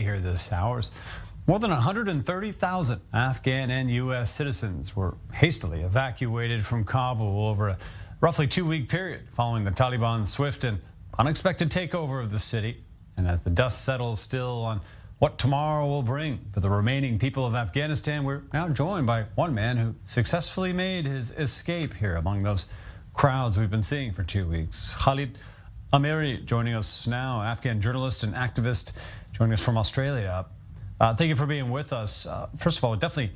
here this hour. More than 130,000 Afghan and U.S. citizens were hastily evacuated from Kabul over a roughly 2-week period following the Taliban's swift and unexpected takeover of the city. And as the dust settles still on what tomorrow will bring for the remaining people of Afghanistan, we're now joined by one man who successfully made his escape here among those crowds we've been seeing for 2 weeks. Khalid Amiri joining us now, Afghan journalist and activist joining us from Australia. Thank you for being with us. First of all, definitely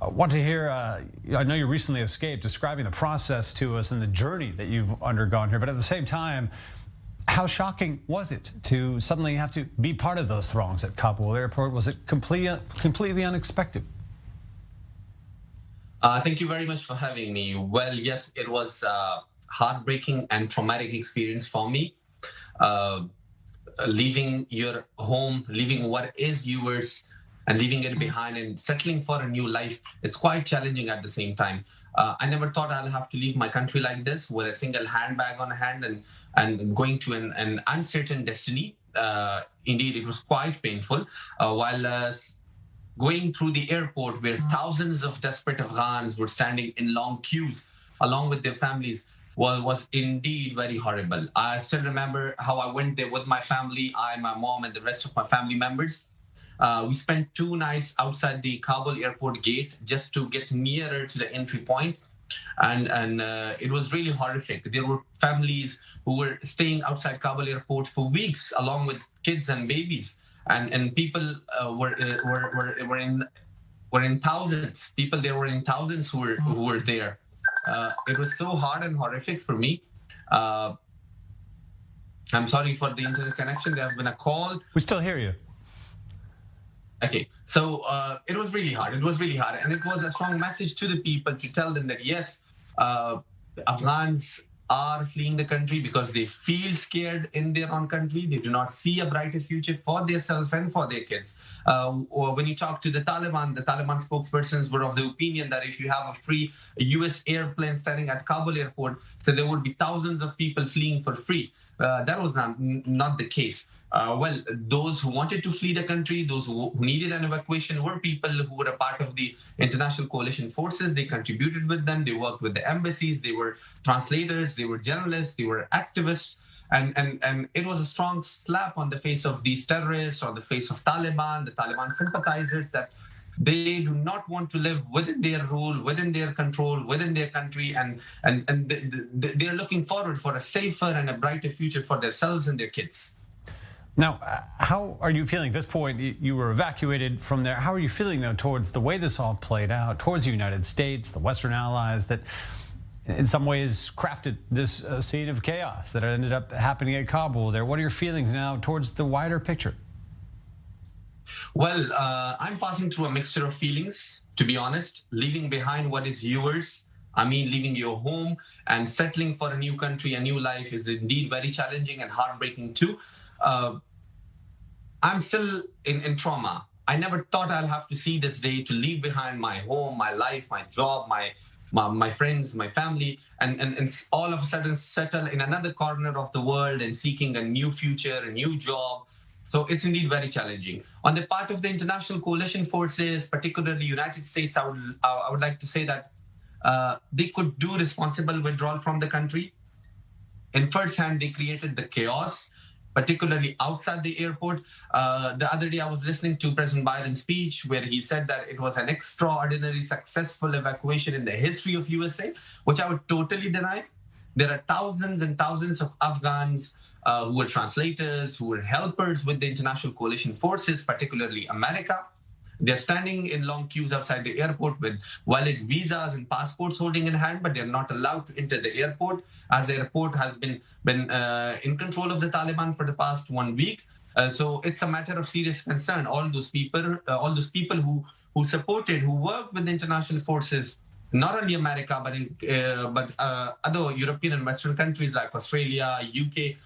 want to hear, I know you recently escaped, describing the process to us and the journey that you've undergone here, but at the same time, how shocking was it to suddenly have to be part of those throngs at Kabul airport? Was it completely unexpected? Thank you very much for having me. Well, yes, it was a heartbreaking and traumatic experience for me. Leaving your home, leaving what is yours, and leaving it behind and settling for a new life, it's quite challenging at the same time. I never thought I'll have to leave my country like this with a single handbag on hand and going to an uncertain destiny. Indeed, it was quite painful. While going through the airport where thousands of desperate Afghans were standing in long queues along with their families was indeed very horrible. I still remember how I went there with my family, my mom, and the rest of my family members. We spent 2 nights outside the Kabul airport gate just to get nearer to the entry point. And it was really horrific. There were families who were staying outside Kabul airport for weeks, along with kids and babies. And people were in thousands. People there were in thousands who were there. It was so hard and horrific for me. I'm sorry for the internet connection. There has been a call. We still hear you. Okay, so it was really hard. It was really hard. And it was a strong message to the people to tell them that, yes, Afghans are fleeing the country because they feel scared in their own country. They do not see a brighter future for themselves and for their kids. Or when you talk to the Taliban spokespersons were of the opinion that if you have a free U.S. airplane standing at Kabul airport, so there would be thousands of people fleeing for free. That was not the case. Well, those who wanted to flee the country, those who needed an evacuation were people who were a part of the international coalition forces. They contributed with them. They worked with the embassies. They were translators. They were journalists. They were activists. And it was a strong slap on the face of these terrorists, on the face of Taliban, the Taliban sympathizers, that they do not want to live within their rule, within their control, within their country, and they're looking forward for a safer and a brighter future for themselves and their kids. Now, how are you feeling at this point? You were evacuated from there. How are you feeling, though, towards the way this all played out, towards the United States, the Western allies that in some ways crafted this scene of chaos that ended up happening at Kabul there? What are your feelings now towards the wider picture? Well, I'm passing through a mixture of feelings, to be honest. Leaving behind what is yours, leaving your home and settling for a new country, a new life is indeed very challenging and heartbreaking too. I'm still in trauma. I never thought I'll have to see this day, to leave behind my home, my life, my job, my friends, my family, and all of a sudden settle in another corner of the world and seeking a new future, a new job. So it's indeed very challenging. On the part of the international coalition forces, particularly United States, I would like to say that they could do responsible withdrawal from the country. In first hand, they created the chaos, particularly outside the airport. The other day, I was listening to President Biden's speech where he said that it was an extraordinary successful evacuation in the history of USA, which I would totally deny. There are thousands and thousands of Afghans who were translators, who were helpers with the international coalition forces, particularly America. They're standing in long queues outside the airport with valid visas and passports holding in hand, but they're not allowed to enter the airport, as the airport has been in control of the Taliban for the past 1 week. So it's a matter of serious concern. All those people who supported, who worked with the international forces, not only America, but other European and Western countries like Australia, UK,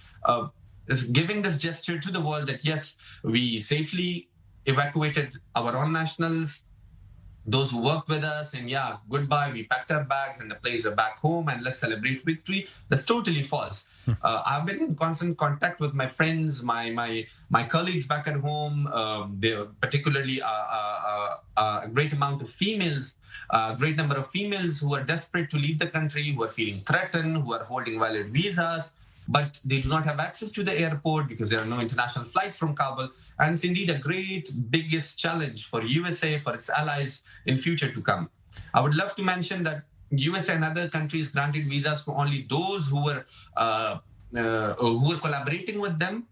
is giving this gesture to the world that, yes, we safely evacuated our own nationals, those who worked with us, and yeah, goodbye, we packed our bags and the place are back home and let's celebrate victory. That's totally false. I've been in constant contact with my friends, my colleagues back at home. They particularly a great amount of females, a great number of females who are desperate to leave the country, who are feeling threatened, who are holding valid visas, but they do not have access to the airport because there are no international flights from Kabul. And it's indeed a great, biggest challenge for USA, for its allies in future to come. I would love to mention that USA and other countries granted visas for only those who were collaborating with them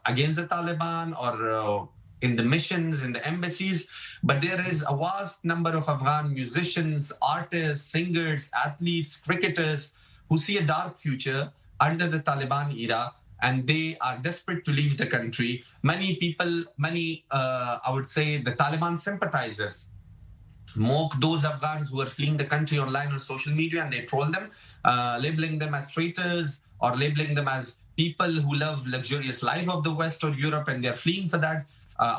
against the Taliban or in the missions, in the embassies. But there is a vast number of Afghan musicians, artists, singers, athletes, cricketers who see a dark future under the Taliban era, and they are desperate to leave the country. Many people, I would say, the Taliban sympathizers mock those Afghans who are fleeing the country online on social media, and they troll them, labeling them as traitors or labeling them as people who love luxurious life of the West or Europe, and they're fleeing for that. I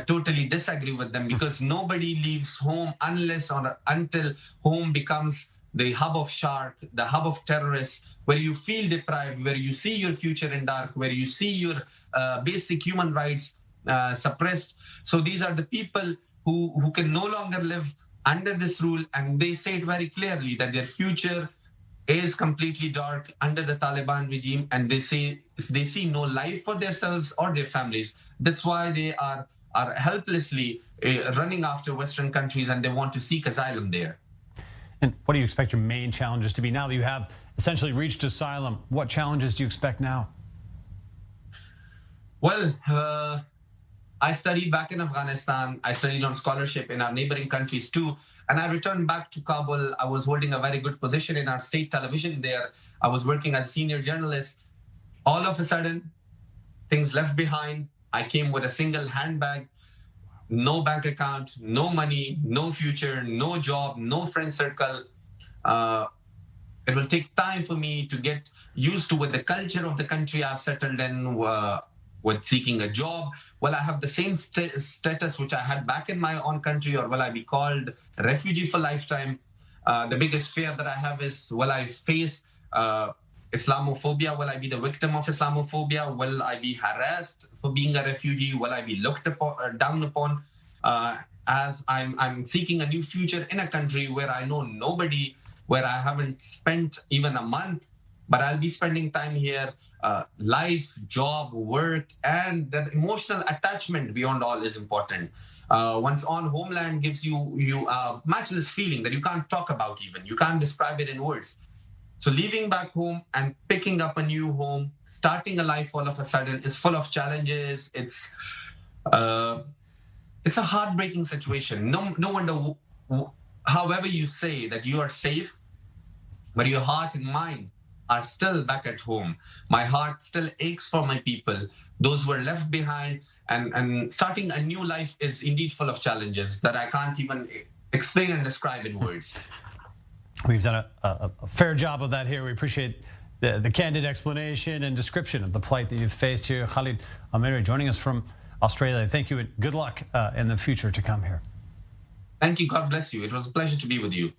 totally disagree with them, because nobody leaves home unless or until home becomes the hub of shark, the hub of terrorists, where you feel deprived, where you see your future in dark, where you see your basic human rights suppressed. So these are the people who can no longer live under this rule, and they say it very clearly that their future is completely dark under the Taliban regime, and they see no life for themselves or their families. That's why they are helplessly running after Western countries, and they want to seek asylum there. And what do you expect your main challenges to be now that you have essentially reached asylum? What challenges do you expect now? Well, I studied back in Afghanistan. I studied on scholarship in our neighboring countries too. And I returned back to Kabul. I was holding a very good position in our state television there. I was working as a senior journalist. All of a sudden, things left behind. I came with a single handbag, no bank account, no money, no future, no job, no friend circle. It will take time for me to get used to with the culture of the country I've settled in, with seeking a job. Will I have the same status which I had back in my own country, or will I be called a refugee for lifetime? The biggest fear that I have is, will I face Islamophobia? Will I be the victim of Islamophobia? Will I be harassed for being a refugee? Will I be looked upon, down upon, as I'm seeking a new future in a country where I know nobody, where I haven't spent even a month, but I'll be spending time here. Life, job, work, and that emotional attachment beyond all is important. One's own homeland gives you a matchless feeling that you can't talk about even. You can't describe it in words. So leaving back home and picking up a new home, starting a life all of a sudden is full of challenges. It's a heartbreaking situation. No wonder, however you say that you are safe, but your heart and mind are still back at home. My heart still aches for my people, those who are left behind, and starting a new life is indeed full of challenges that I can't even explain and describe in words. We've done a fair job of that here. We appreciate the candid explanation and description of the plight that you've faced here. Khalid Amiri joining us from Australia. Thank you, and good luck in the future to come here. Thank you. God bless you. It was a pleasure to be with you.